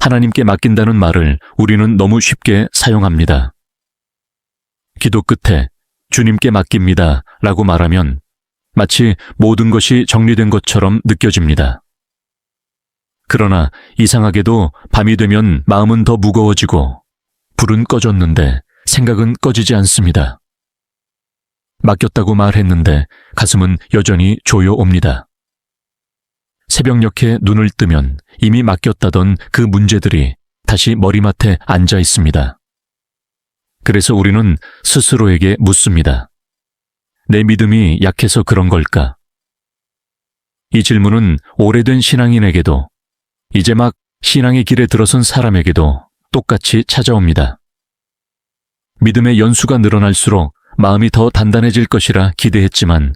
하나님께 맡긴다는 말을 우리는 너무 쉽게 사용합니다. 기도 끝에 주님께 맡깁니다 라고 말하면 마치 모든 것이 정리된 것처럼 느껴집니다. 그러나 이상하게도 밤이 되면 마음은 더 무거워지고 불은 꺼졌는데 생각은 꺼지지 않습니다. 맡겼다고 말했는데 가슴은 여전히 조여옵니다. 새벽녘에 눈을 뜨면 이미 맡겼다던 그 문제들이 다시 머리맡에 앉아 있습니다. 그래서 우리는 스스로에게 묻습니다. 내 믿음이 약해서 그런 걸까? 이 질문은 오래된 신앙인에게도 이제 막 신앙의 길에 들어선 사람에게도 똑같이 찾아옵니다. 믿음의 연수가 늘어날수록 마음이 더 단단해질 것이라 기대했지만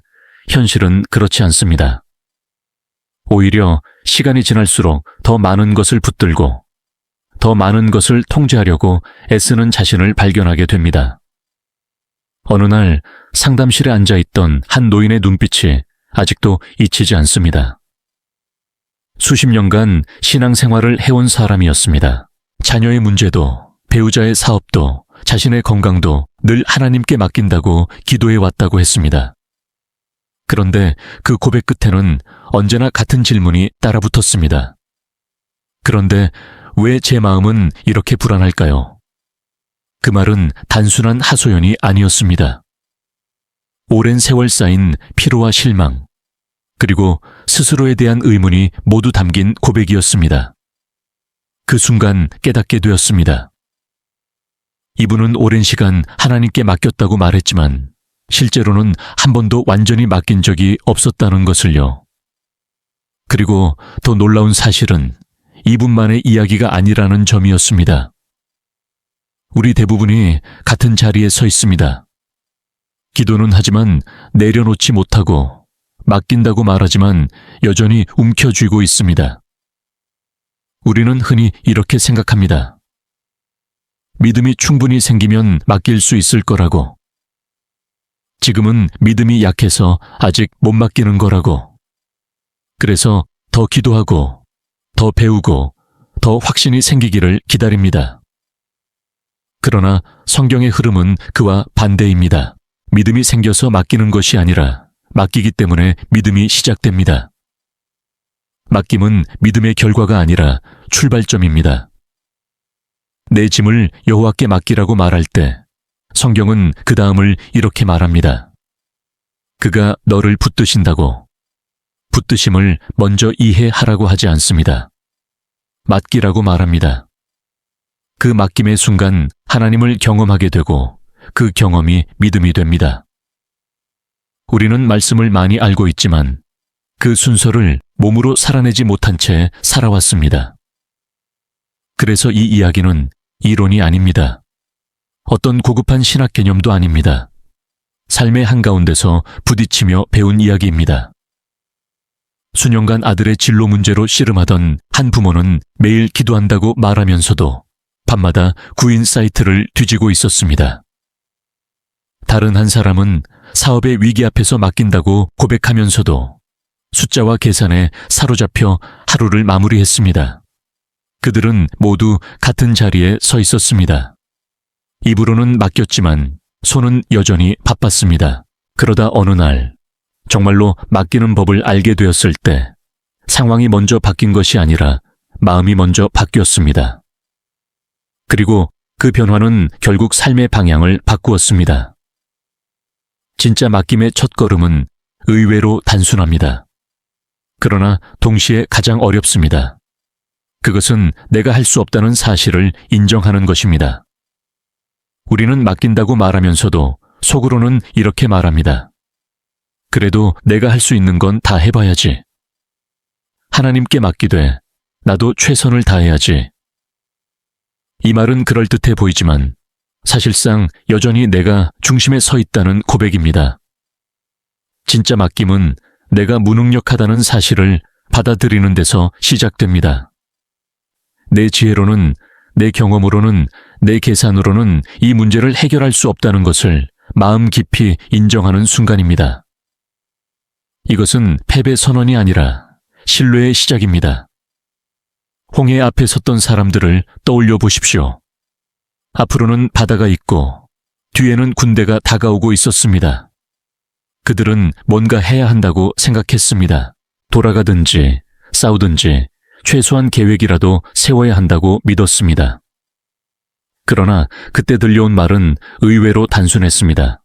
현실은 그렇지 않습니다. 오히려 시간이 지날수록 더 많은 것을 붙들고 더 많은 것을 통제하려고 애쓰는 자신을 발견하게 됩니다. 어느 날 상담실에 앉아있던 한 노인의 눈빛이 아직도 잊히지 않습니다. 수십 년간 신앙생활을 해온 사람이었습니다. 자녀의 문제도, 배우자의 사업도, 자신의 건강도 늘 하나님께 맡긴다고 기도해 왔다고 했습니다. 그런데 그 고백 끝에는 언제나 같은 질문이 따라붙었습니다. 그런데 왜 제 마음은 이렇게 불안할까요? 그 말은 단순한 하소연이 아니었습니다. 오랜 세월 쌓인 피로와 실망, 그리고 스스로에 대한 의문이 모두 담긴 고백이었습니다. 그 순간 깨닫게 되었습니다. 이분은 오랜 시간 하나님께 맡겼다고 말했지만 실제로는 한 번도 완전히 맡긴 적이 없었다는 것을요. 그리고 더 놀라운 사실은 이분만의 이야기가 아니라는 점이었습니다. 우리 대부분이 같은 자리에 서 있습니다. 기도는 하지만 내려놓지 못하고 맡긴다고 말하지만 여전히 움켜쥐고 있습니다. 우리는 흔히 이렇게 생각합니다. 믿음이 충분히 생기면 맡길 수 있을 거라고. 지금은 믿음이 약해서 아직 못 맡기는 거라고. 그래서 더 기도하고, 더 배우고, 더 확신이 생기기를 기다립니다. 그러나 성경의 흐름은 그와 반대입니다. 믿음이 생겨서 맡기는 것이 아니라 맡기기 때문에 믿음이 시작됩니다. 맡김은 믿음의 결과가 아니라 출발점입니다. 내 짐을 여호와께 맡기라고 말할 때 성경은 그 다음을 이렇게 말합니다. 그가 너를 붙드신다고. 붙드심을 먼저 이해하라고 하지 않습니다. 맡기라고 말합니다. 그 맡김의 순간 하나님을 경험하게 되고 그 경험이 믿음이 됩니다. 우리는 말씀을 많이 알고 있지만 그 순서를 몸으로 살아내지 못한 채 살아왔습니다. 그래서 이 이야기는 이론이 아닙니다. 어떤 고급한 신학 개념도 아닙니다. 삶의 한가운데서 부딪히며 배운 이야기입니다. 수년간 아들의 진로 문제로 씨름하던 한 부모는 매일 기도한다고 말하면서도 밤마다 구인 사이트를 뒤지고 있었습니다. 다른 한 사람은 사업의 위기 앞에서 맡긴다고 고백하면서도 숫자와 계산에 사로잡혀 하루를 마무리했습니다. 그들은 모두 같은 자리에 서 있었습니다. 입으로는 맡겼지만 손은 여전히 바빴습니다. 그러다 어느 날 정말로 맡기는 법을 알게 되었을 때 상황이 먼저 바뀐 것이 아니라 마음이 먼저 바뀌었습니다. 그리고 그 변화는 결국 삶의 방향을 바꾸었습니다. 진짜 맡김의 첫걸음은 의외로 단순합니다. 그러나 동시에 가장 어렵습니다. 그것은 내가 할 수 없다는 사실을 인정하는 것입니다. 우리는 맡긴다고 말하면서도 속으로는 이렇게 말합니다. 그래도 내가 할 수 있는 건 다 해봐야지. 하나님께 맡기되 나도 최선을 다해야지. 이 말은 그럴듯해 보이지만 사실상 여전히 내가 중심에 서 있다는 고백입니다. 진짜 맡김은 내가 무능력하다는 사실을 받아들이는 데서 시작됩니다. 내 지혜로는, 내 경험으로는, 내 계산으로는 이 문제를 해결할 수 없다는 것을 마음 깊이 인정하는 순간입니다. 이것은 패배 선언이 아니라 신뢰의 시작입니다. 홍해 앞에 섰던 사람들을 떠올려 보십시오. 앞으로는 바다가 있고 뒤에는 군대가 다가오고 있었습니다. 그들은 뭔가 해야 한다고 생각했습니다. 돌아가든지 싸우든지 최소한 계획이라도 세워야 한다고 믿었습니다. 그러나 그때 들려온 말은 의외로 단순했습니다.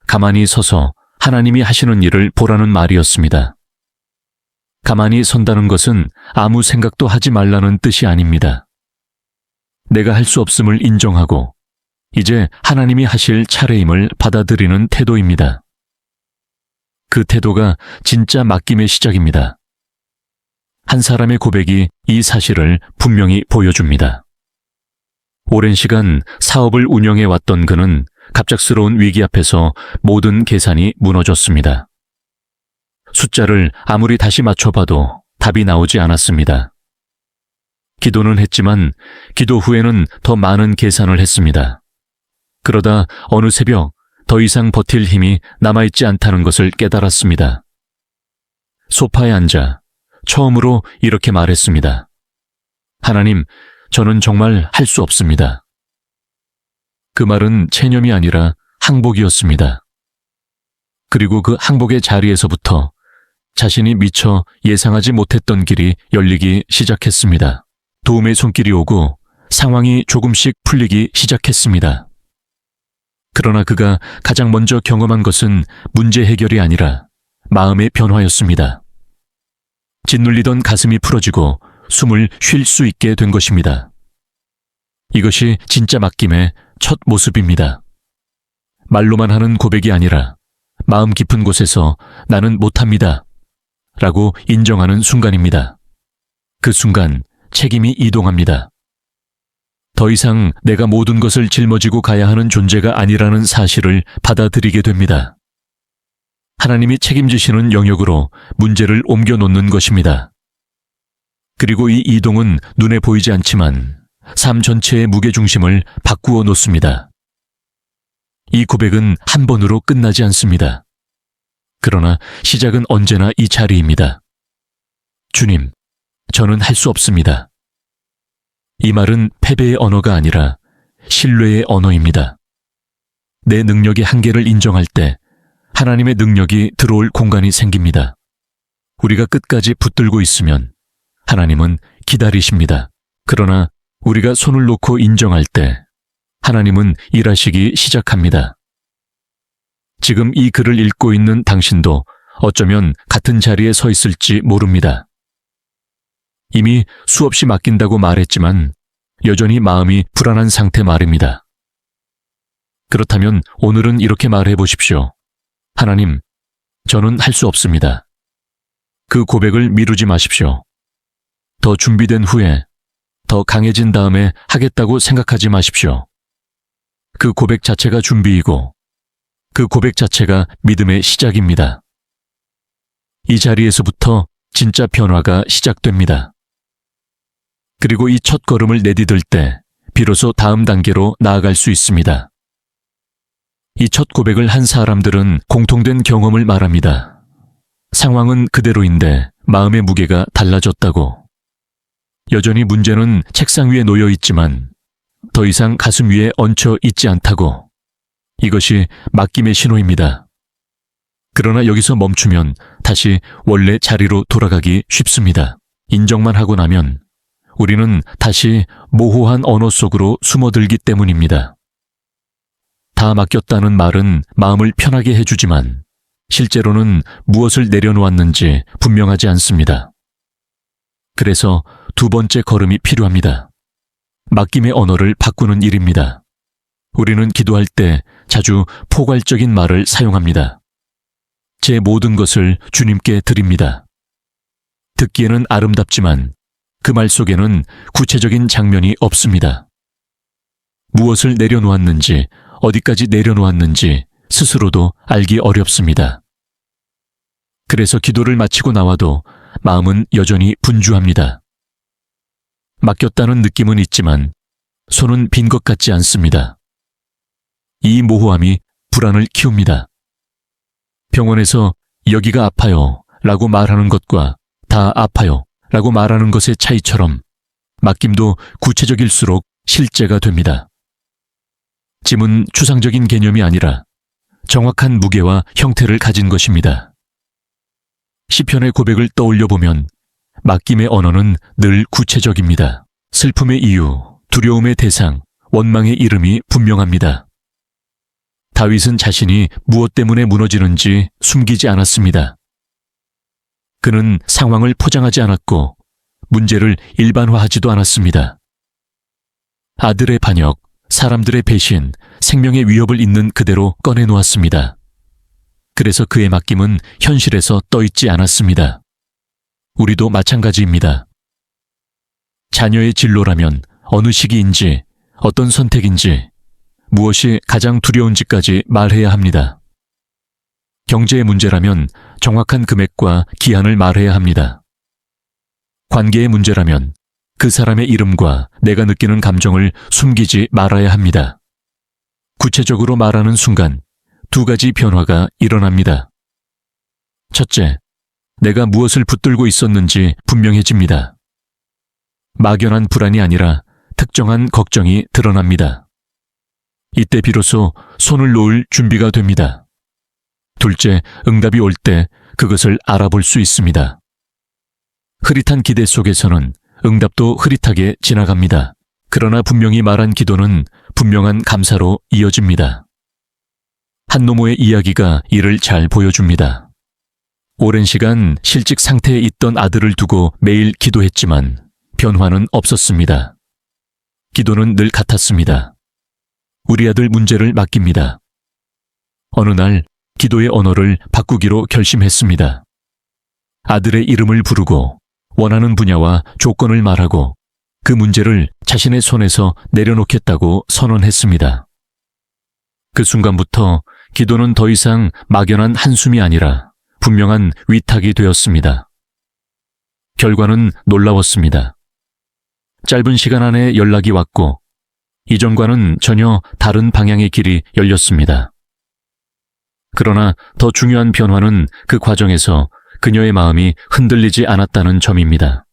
가만히 서서 하나님이 하시는 일을 보라는 말이었습니다. 가만히 선다는 것은 아무 생각도 하지 말라는 뜻이 아닙니다. 내가 할 수 없음을 인정하고 이제 하나님이 하실 차례임을 받아들이는 태도입니다. 그 태도가 진짜 맡김의 시작입니다. 한 사람의 고백이 이 사실을 분명히 보여줍니다. 오랜 시간 사업을 운영해 왔던 그는 갑작스러운 위기 앞에서 모든 계산이 무너졌습니다. 숫자를 아무리 다시 맞춰봐도 답이 나오지 않았습니다. 기도는 했지만 기도 후에는 더 많은 계산을 했습니다. 그러다 어느 새벽 더 이상 버틸 힘이 남아있지 않다는 것을 깨달았습니다. 소파에 앉아 처음으로 이렇게 말했습니다. 하나님, 저는 정말 할 수 없습니다. 그 말은 체념이 아니라 항복이었습니다. 그리고 그 항복의 자리에서부터 자신이 미처 예상하지 못했던 길이 열리기 시작했습니다. 도움의 손길이 오고 상황이 조금씩 풀리기 시작했습니다. 그러나 그가 가장 먼저 경험한 것은 문제 해결이 아니라 마음의 변화였습니다. 짓눌리던 가슴이 풀어지고 숨을 쉴 수 있게 된 것입니다. 이것이 진짜 맡김의 첫 모습입니다. 말로만 하는 고백이 아니라 마음 깊은 곳에서 나는 못합니다 라고 인정하는 순간입니다. 그 순간 책임이 이동합니다. 더 이상 내가 모든 것을 짊어지고 가야 하는 존재가 아니라는 사실을 받아들이게 됩니다. 하나님이 책임지시는 영역으로 문제를 옮겨놓는 것입니다. 그리고 이 이동은 눈에 보이지 않지만 삶 전체의 무게중심을 바꾸어 놓습니다. 이 고백은 한 번으로 끝나지 않습니다. 그러나 시작은 언제나 이 자리입니다. 주님, 저는 할 수 없습니다. 이 말은 패배의 언어가 아니라 신뢰의 언어입니다. 내 능력의 한계를 인정할 때 하나님의 능력이 들어올 공간이 생깁니다. 우리가 끝까지 붙들고 있으면 하나님은 기다리십니다. 그러나 우리가 손을 놓고 인정할 때 하나님은 일하시기 시작합니다. 지금 이 글을 읽고 있는 당신도 어쩌면 같은 자리에 서 있을지 모릅니다. 이미 수없이 맡긴다고 말했지만 여전히 마음이 불안한 상태 말입니다. 그렇다면 오늘은 이렇게 말해 보십시오. 하나님, 저는 할 수 없습니다. 그 고백을 미루지 마십시오. 더 준비된 후에, 더 강해진 다음에 하겠다고 생각하지 마십시오. 그 고백 자체가 준비이고 그 고백 자체가 믿음의 시작입니다. 이 자리에서부터 진짜 변화가 시작됩니다. 그리고 이 첫 걸음을 내디딜 때 비로소 다음 단계로 나아갈 수 있습니다. 이 첫 고백을 한 사람들은 공통된 경험을 말합니다. 상황은 그대로인데 마음의 무게가 달라졌다고. 여전히 문제는 책상 위에 놓여 있지만 더 이상 가슴 위에 얹혀 있지 않다고. 이것이 맡김의 신호입니다. 그러나 여기서 멈추면 다시 원래 자리로 돌아가기 쉽습니다. 인정만 하고 나면 우리는 다시 모호한 언어 속으로 숨어들기 때문입니다. 다 맡겼다는 말은 마음을 편하게 해주지만 실제로는 무엇을 내려놓았는지 분명하지 않습니다. 그래서 두 번째 걸음이 필요합니다. 맡김의 언어를 바꾸는 일입니다. 우리는 기도할 때 자주 포괄적인 말을 사용합니다. 제 모든 것을 주님께 드립니다. 듣기에는 아름답지만 그 말 속에는 구체적인 장면이 없습니다. 무엇을 내려놓았는지, 어디까지 내려놓았는지 스스로도 알기 어렵습니다. 그래서 기도를 마치고 나와도 마음은 여전히 분주합니다. 맡겼다는 느낌은 있지만 손은 빈 것 같지 않습니다. 이 모호함이 불안을 키웁니다. 병원에서 여기가 아파요 라고 말하는 것과 다 아파요 라고 말하는 것의 차이처럼 맡김도 구체적일수록 실제가 됩니다. 짐은 추상적인 개념이 아니라 정확한 무게와 형태를 가진 것입니다. 시편의 고백을 떠올려 보면 맡김의 언어는 늘 구체적입니다. 슬픔의 이유, 두려움의 대상, 원망의 이름이 분명합니다. 다윗은 자신이 무엇 때문에 무너지는지 숨기지 않았습니다. 그는 상황을 포장하지 않았고 문제를 일반화하지도 않았습니다. 아들의 반역, 사람들의 배신, 생명의 위협을 있는 그대로 꺼내놓았습니다. 그래서 그의 맡김은 현실에서 떠있지 않았습니다. 우리도 마찬가지입니다. 자녀의 진로라면 어느 시기인지, 어떤 선택인지, 무엇이 가장 두려운지까지 말해야 합니다. 경제의 문제라면 정확한 금액과 기한을 말해야 합니다. 관계의 문제라면 그 사람의 이름과 내가 느끼는 감정을 숨기지 말아야 합니다. 구체적으로 말하는 순간 두 가지 변화가 일어납니다. 첫째, 내가 무엇을 붙들고 있었는지 분명해집니다. 막연한 불안이 아니라 특정한 걱정이 드러납니다. 이때 비로소 손을 놓을 준비가 됩니다. 둘째, 응답이 올 때 그것을 알아볼 수 있습니다. 흐릿한 기대 속에서는 응답도 흐릿하게 지나갑니다. 그러나 분명히 말한 기도는 분명한 감사로 이어집니다. 한노모의 이야기가 이를 잘 보여줍니다. 오랜 시간 실직 상태에 있던 아들을 두고 매일 기도했지만 변화는 없었습니다. 기도는 늘 같았습니다. 우리 아들 문제를 맡깁니다. 어느 날 기도의 언어를 바꾸기로 결심했습니다. 아들의 이름을 부르고 원하는 분야와 조건을 말하고 그 문제를 자신의 손에서 내려놓겠다고 선언했습니다. 그 순간부터 기도는 더 이상 막연한 한숨이 아니라 분명한 위탁이 되었습니다. 결과는 놀라웠습니다. 짧은 시간 안에 연락이 왔고 이전과는 전혀 다른 방향의 길이 열렸습니다. 그러나 더 중요한 변화는 그 과정에서 그녀의 마음이 흔들리지 않았다는 점입니다.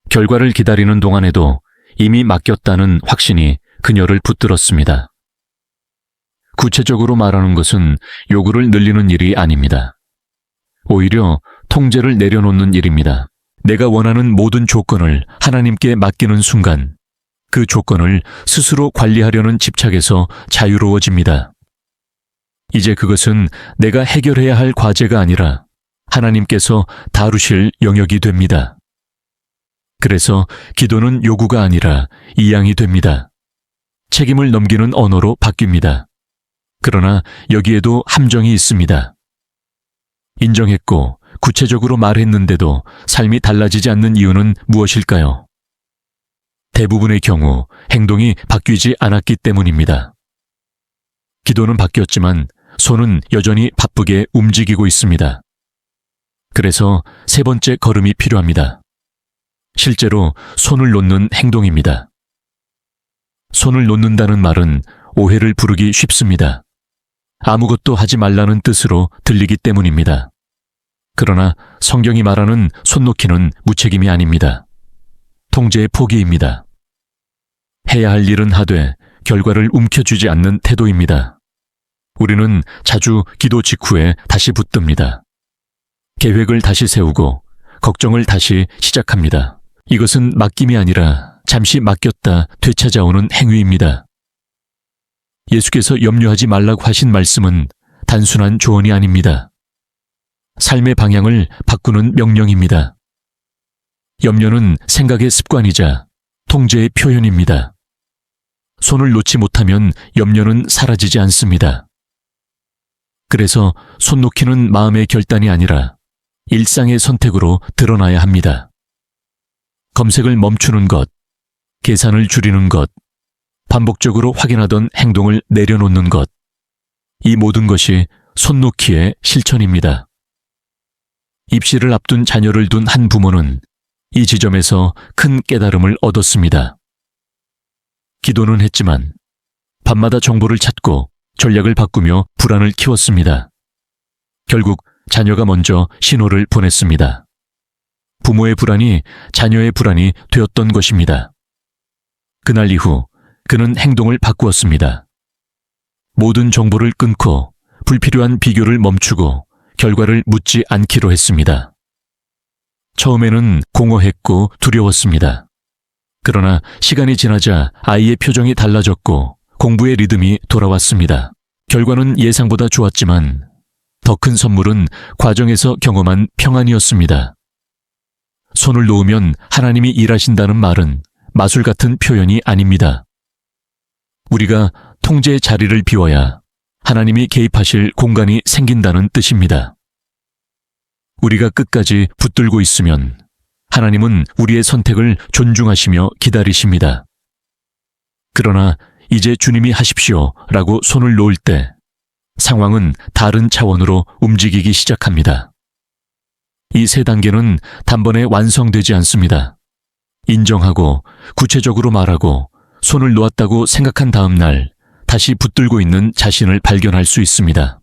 결과를 기다리는 동안에도 이미 맡겼다는 확신이 그녀를 붙들었습니다. 구체적으로 말하는 것은 요구를 늘리는 일이 아닙니다. 오히려 통제를 내려놓는 일입니다. 내가 원하는 모든 조건을 하나님께 맡기는 순간 그 조건을 스스로 관리하려는 집착에서 자유로워집니다. 이제 그것은 내가 해결해야 할 과제가 아니라 하나님께서 다루실 영역이 됩니다. 그래서 기도는 요구가 아니라 이양이 됩니다. 책임을 넘기는 언어로 바뀝니다. 그러나 여기에도 함정이 있습니다. 인정했고 구체적으로 말했는데도 삶이 달라지지 않는 이유는 무엇일까요? 대부분의 경우 행동이 바뀌지 않았기 때문입니다. 기도는 바뀌었지만 손은 여전히 바쁘게 움직이고 있습니다. 그래서 세 번째 걸음이 필요합니다. 실제로 손을 놓는 행동입니다. 손을 놓는다는 말은 오해를 부르기 쉽습니다. 아무것도 하지 말라는 뜻으로 들리기 때문입니다. 그러나 성경이 말하는 손 놓기는 무책임이 아닙니다. 통제의 포기입니다. 해야 할 일은 하되 결과를 움켜쥐지 않는 태도입니다. 우리는 자주 기도 직후에 다시 붙듭니다. 계획을 다시 세우고 걱정을 다시 시작합니다. 이것은 맡김이 아니라 잠시 맡겼다 되찾아오는 행위입니다. 예수께서 염려하지 말라고 하신 말씀은 단순한 조언이 아닙니다. 삶의 방향을 바꾸는 명령입니다. 염려는 생각의 습관이자 통제의 표현입니다. 손을 놓지 못하면 염려는 사라지지 않습니다. 그래서 손 놓기는 마음의 결단이 아니라 일상의 선택으로 드러나야 합니다. 검색을 멈추는 것, 계산을 줄이는 것, 반복적으로 확인하던 행동을 내려놓는 것, 이 모든 것이 손 놓기의 실천입니다. 입시를 앞둔 자녀를 둔 한 부모는 이 지점에서 큰 깨달음을 얻었습니다. 기도는 했지만 밤마다 정보를 찾고 전략을 바꾸며 불안을 키웠습니다. 결국 자녀가 먼저 신호를 보냈습니다. 부모의 불안이 자녀의 불안이 되었던 것입니다. 그날 이후 그는 행동을 바꾸었습니다. 모든 정보를 끊고 불필요한 비교를 멈추고 결과를 묻지 않기로 했습니다. 처음에는 공허했고 두려웠습니다. 그러나 시간이 지나자 아이의 표정이 달라졌고 공부의 리듬이 돌아왔습니다. 결과는 예상보다 좋았지만 더 큰 선물은 과정에서 경험한 평안이었습니다. 손을 놓으면 하나님이 일하신다는 말은 마술 같은 표현이 아닙니다. 우리가 통제의 자리를 비워야 하나님이 개입하실 공간이 생긴다는 뜻입니다. 우리가 끝까지 붙들고 있으면 하나님은 우리의 선택을 존중하시며 기다리십니다. 그러나 이제 주님이 하십시오 라고 손을 놓을 때 상황은 다른 차원으로 움직이기 시작합니다. 이 세 단계는 단번에 완성되지 않습니다. 인정하고 구체적으로 말하고 손을 놓았다고 생각한 다음 날 다시 붙들고 있는 자신을 발견할 수 있습니다.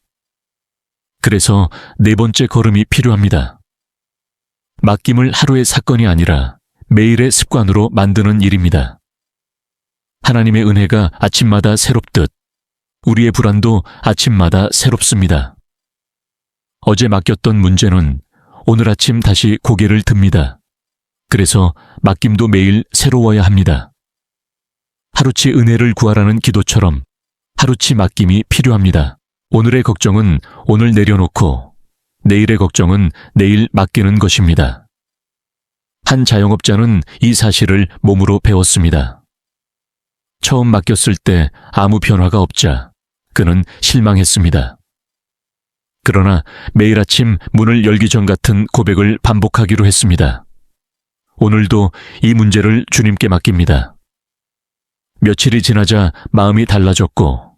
그래서 네 번째 걸음이 필요합니다. 맡김을 하루의 사건이 아니라 매일의 습관으로 만드는 일입니다. 하나님의 은혜가 아침마다 새롭듯 우리의 불안도 아침마다 새롭습니다. 어제 맡겼던 문제는 오늘 아침 다시 고개를 듭니다. 그래서 맡김도 매일 새로워야 합니다. 하루치 은혜를 구하라는 기도처럼 하루치 맡김이 필요합니다. 오늘의 걱정은 오늘 내려놓고 내일의 걱정은 내일 맡기는 것입니다. 한 자영업자는 이 사실을 몸으로 배웠습니다. 처음 맡겼을 때 아무 변화가 없자 그는 실망했습니다. 그러나 매일 아침 문을 열기 전 같은 고백을 반복하기로 했습니다. 오늘도 이 문제를 주님께 맡깁니다. 며칠이 지나자 마음이 달라졌고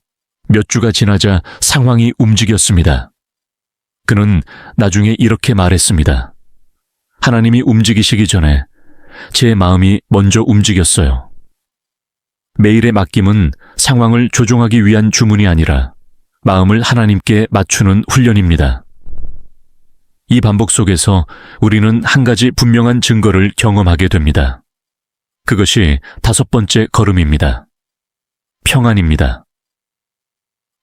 몇 주가 지나자 상황이 움직였습니다. 그는 나중에 이렇게 말했습니다. 하나님이 움직이시기 전에 제 마음이 먼저 움직였어요. 매일의 맡김은 상황을 조종하기 위한 주문이 아니라 마음을 하나님께 맞추는 훈련입니다. 이 반복 속에서 우리는 한 가지 분명한 증거를 경험하게 됩니다. 그것이 다섯 번째 걸음입니다. 평안입니다.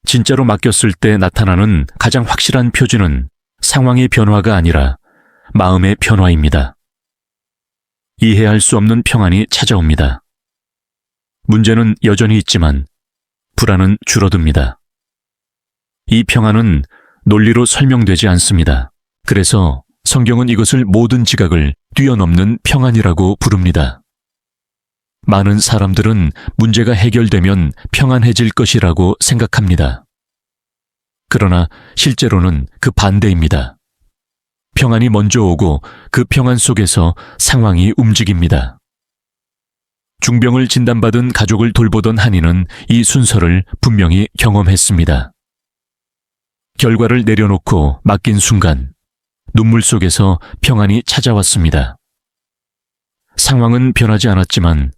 진짜로 맡겼을 때 나타나는 가장 확실한 표지는 상황의 변화가 아니라 마음의 변화입니다. 이해할 수 없는 평안이 찾아옵니다. 문제는 여전히 있지만 불안은 줄어듭니다. 이 평안은 논리로 설명되지 않습니다. 그래서 성경은 이것을 모든 지각을 뛰어넘는 평안이라고 부릅니다. 많은 사람들은 문제가 해결되면 평안해질 것이라고 생각합니다. 그러나 실제로는 그 반대입니다. 평안이 먼저 오고 그 평안 속에서 상황이 움직입니다. 중병을 진단받은 가족을 돌보던 한의는 이 순서를 분명히 경험했습니다. 결과를 내려놓고 맡긴 순간 눈물 속에서 평안이 찾아왔습니다. 상황은 변하지 않았지만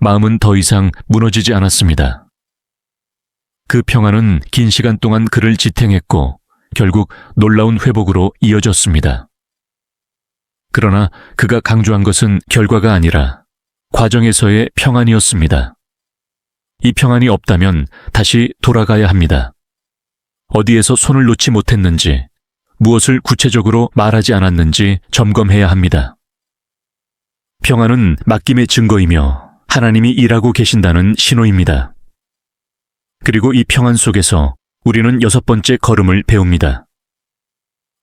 마음은 더 이상 무너지지 않았습니다. 그 평안은 긴 시간 동안 그를 지탱했고 결국 놀라운 회복으로 이어졌습니다. 그러나 그가 강조한 것은 결과가 아니라 과정에서의 평안이었습니다. 이 평안이 없다면 다시 돌아가야 합니다. 어디에서 손을 놓지 못했는지, 무엇을 구체적으로 말하지 않았는지 점검해야 합니다. 평안은 맡김의 증거이며 하나님이 일하고 계신다는 신호입니다. 그리고 이 평안 속에서 우리는 여섯 번째 걸음을 배웁니다.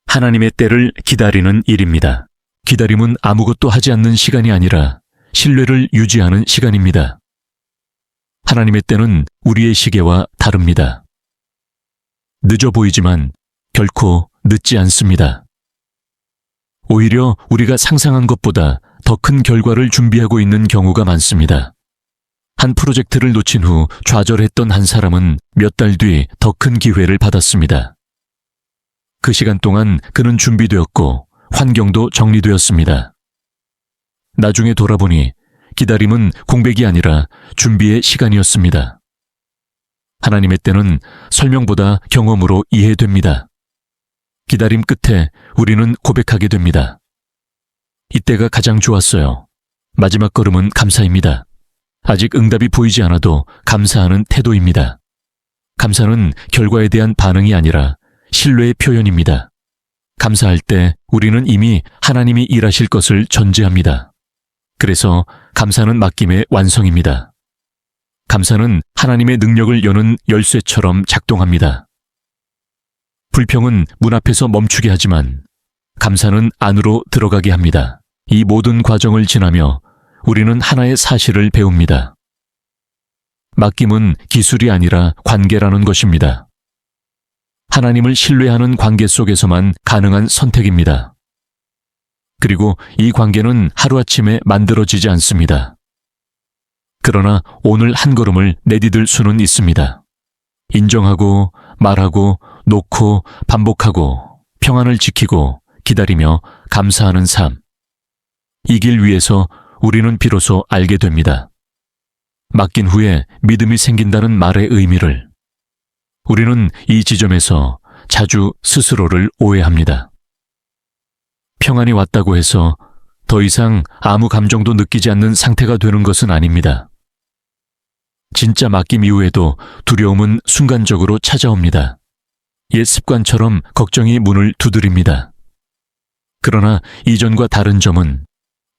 하나님의 때를 기다리는 일입니다. 기다림은 아무것도 하지 않는 시간이 아니라 신뢰를 유지하는 시간입니다. 하나님의 때는 우리의 시계와 다릅니다. 늦어 보이지만 결코 늦지 않습니다. 오히려 우리가 상상한 것보다 더 큰 결과를 준비하고 있는 경우가 많습니다. 한 프로젝트를 놓친 후 좌절했던 한 사람은 몇 달 뒤 더 큰 기회를 받았습니다. 그 시간 동안 그는 준비되었고 환경도 정리되었습니다. 나중에 돌아보니 기다림은 공백이 아니라 준비의 시간이었습니다. 하나님의 때는 설명보다 경험으로 이해됩니다. 기다림 끝에 우리는 고백하게 됩니다. 이때가 가장 좋았어요. 마지막 걸음은 감사입니다. 아직 응답이 보이지 않아도 감사하는 태도입니다. 감사는 결과에 대한 반응이 아니라 신뢰의 표현입니다. 감사할 때 우리는 이미 하나님이 일하실 것을 전제합니다. 그래서 감사는 맡김의 완성입니다. 감사는 하나님의 능력을 여는 열쇠처럼 작동합니다. 불평은 문 앞에서 멈추게 하지만 감사는 안으로 들어가게 합니다. 이 모든 과정을 지나며 우리는 하나의 사실을 배웁니다. 맡김은 기술이 아니라 관계라는 것입니다. 하나님을 신뢰하는 관계 속에서만 가능한 선택입니다. 그리고 이 관계는 하루아침에 만들어지지 않습니다. 그러나 오늘 한 걸음을 내디딜 수는 있습니다. 인정하고, 말하고, 놓고, 반복하고, 평안을 지키고, 기다리며 감사하는 삶. 이 길 위에서 우리는 비로소 알게 됩니다. 맡긴 후에 믿음이 생긴다는 말의 의미를. 우리는 이 지점에서 자주 스스로를 오해합니다. 평안이 왔다고 해서 더 이상 아무 감정도 느끼지 않는 상태가 되는 것은 아닙니다. 진짜 맡김 이후에도 두려움은 순간적으로 찾아옵니다. 옛 습관처럼 걱정이 문을 두드립니다. 그러나 이전과 다른 점은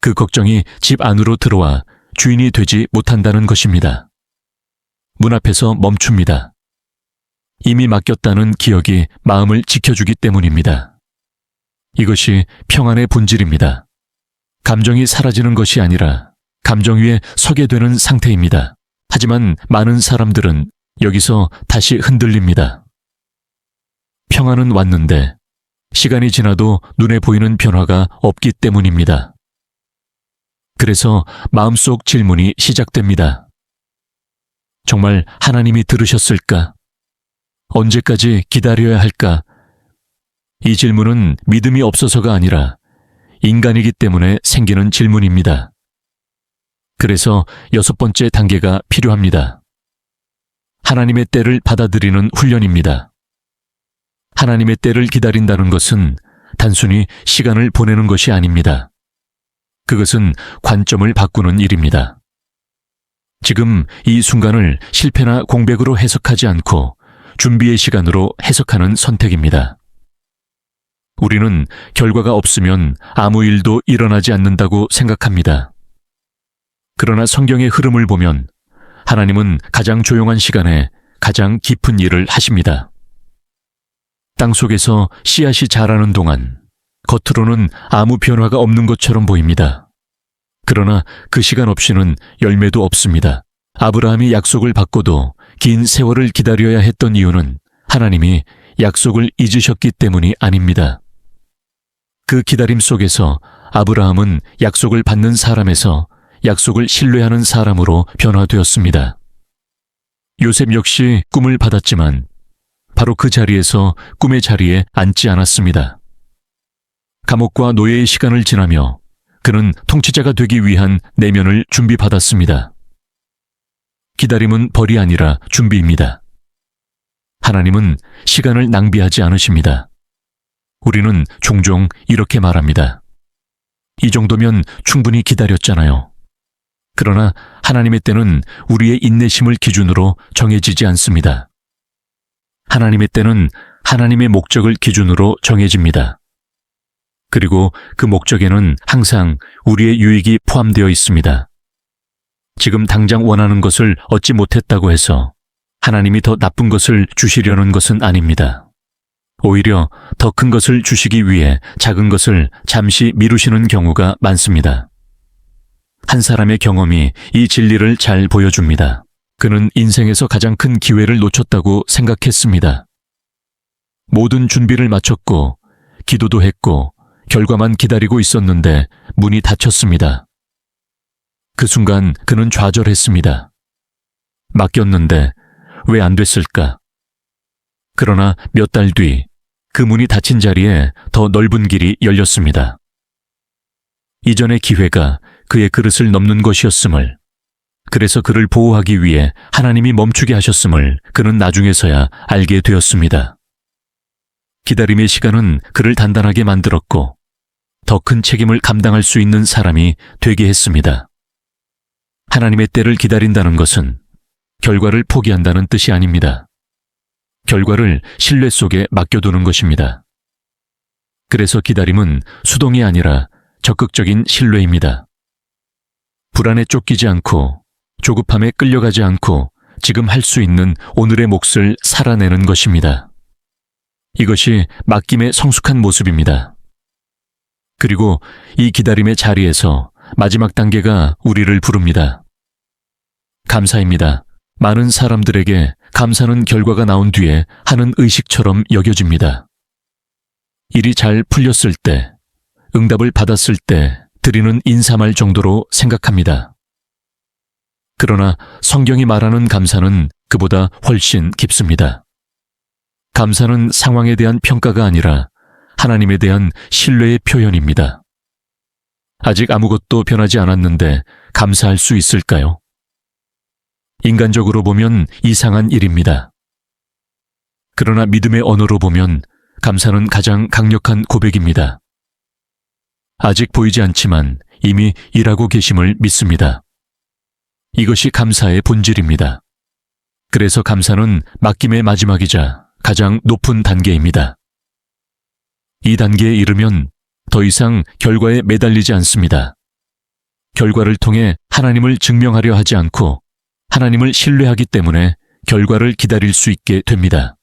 그 걱정이 집 안으로 들어와 주인이 되지 못한다는 것입니다. 문 앞에서 멈춥니다. 이미 맡겼다는 기억이 마음을 지켜주기 때문입니다. 이것이 평안의 본질입니다. 감정이 사라지는 것이 아니라 감정 위에 서게 되는 상태입니다. 하지만 많은 사람들은 여기서 다시 흔들립니다. 평안은 왔는데 시간이 지나도 눈에 보이는 변화가 없기 때문입니다. 그래서 마음속 질문이 시작됩니다. 정말 하나님이 들으셨을까? 언제까지 기다려야 할까? 이 질문은 믿음이 없어서가 아니라 인간이기 때문에 생기는 질문입니다. 그래서 6번째 단계가 필요합니다. 하나님의 때를 받아들이는 훈련입니다. 하나님의 때를 기다린다는 것은 단순히 시간을 보내는 것이 아닙니다. 그것은 관점을 바꾸는 일입니다. 지금 이 순간을 실패나 공백으로 해석하지 않고 준비의 시간으로 해석하는 선택입니다. 우리는 결과가 없으면 아무 일도 일어나지 않는다고 생각합니다. 그러나 성경의 흐름을 보면 하나님은 가장 조용한 시간에 가장 깊은 일을 하십니다. 땅 속에서 씨앗이 자라는 동안 겉으로는 아무 변화가 없는 것처럼 보입니다. 그러나 그 시간 없이는 열매도 없습니다. 아브라함이 약속을 받고도 긴 세월을 기다려야 했던 이유는 하나님이 약속을 잊으셨기 때문이 아닙니다. 그 기다림 속에서 아브라함은 약속을 받는 사람에서 약속을 신뢰하는 사람으로 변화되었습니다. 요셉 역시 꿈을 받았지만 바로 그 자리에서 꿈의 자리에 앉지 않았습니다. 감옥과 노예의 시간을 지나며 그는 통치자가 되기 위한 내면을 준비받았습니다. 기다림은 벌이 아니라 준비입니다. 하나님은 시간을 낭비하지 않으십니다. 우리는 종종 이렇게 말합니다. 이 정도면 충분히 기다렸잖아요. 그러나 하나님의 때는 우리의 인내심을 기준으로 정해지지 않습니다. 하나님의 때는 하나님의 목적을 기준으로 정해집니다. 그리고 그 목적에는 항상 우리의 유익이 포함되어 있습니다. 지금 당장 원하는 것을 얻지 못했다고 해서 하나님이 더 나쁜 것을 주시려는 것은 아닙니다. 오히려 더 큰 것을 주시기 위해 작은 것을 잠시 미루시는 경우가 많습니다. 한 사람의 경험이 이 진리를 잘 보여줍니다. 그는 인생에서 가장 큰 기회를 놓쳤다고 생각했습니다. 모든 준비를 마쳤고 기도도 했고 결과만 기다리고 있었는데 문이 닫혔습니다. 그 순간 그는 좌절했습니다. 맡겼는데 왜 안 됐을까? 그러나 몇 달 뒤 그 문이 닫힌 자리에 더 넓은 길이 열렸습니다. 이전의 기회가 그의 그릇을 넘는 것이었음을, 그래서 그를 보호하기 위해 하나님이 멈추게 하셨음을 그는 나중에서야 알게 되었습니다. 기다림의 시간은 그를 단단하게 만들었고 더 큰 책임을 감당할 수 있는 사람이 되게 했습니다. 하나님의 때를 기다린다는 것은 결과를 포기한다는 뜻이 아닙니다. 결과를 신뢰 속에 맡겨두는 것입니다. 그래서 기다림은 수동이 아니라 적극적인 신뢰입니다. 불안에 쫓기지 않고 조급함에 끌려가지 않고 지금 할 수 있는 오늘의 몫을 살아내는 것입니다. 이것이 맡김의 성숙한 모습입니다. 그리고 이 기다림의 자리에서 마지막 단계가 우리를 부릅니다. 감사입니다. 많은 사람들에게 감사는 결과가 나온 뒤에 하는 의식처럼 여겨집니다. 일이 잘 풀렸을 때, 응답을 받았을 때 드리는 인사말 정도로 생각합니다. 그러나 성경이 말하는 감사는 그보다 훨씬 깊습니다. 감사는 상황에 대한 평가가 아니라 하나님에 대한 신뢰의 표현입니다. 아직 아무것도 변하지 않았는데 감사할 수 있을까요? 인간적으로 보면 이상한 일입니다. 그러나 믿음의 언어로 보면 감사는 가장 강력한 고백입니다. 아직 보이지 않지만 이미 일하고 계심을 믿습니다. 이것이 감사의 본질입니다. 그래서 감사는 맡김의 마지막이자 가장 높은 단계입니다. 이 단계에 이르면 더 이상 결과에 매달리지 않습니다. 결과를 통해 하나님을 증명하려 하지 않고 하나님을 신뢰하기 때문에 결과를 기다릴 수 있게 됩니다.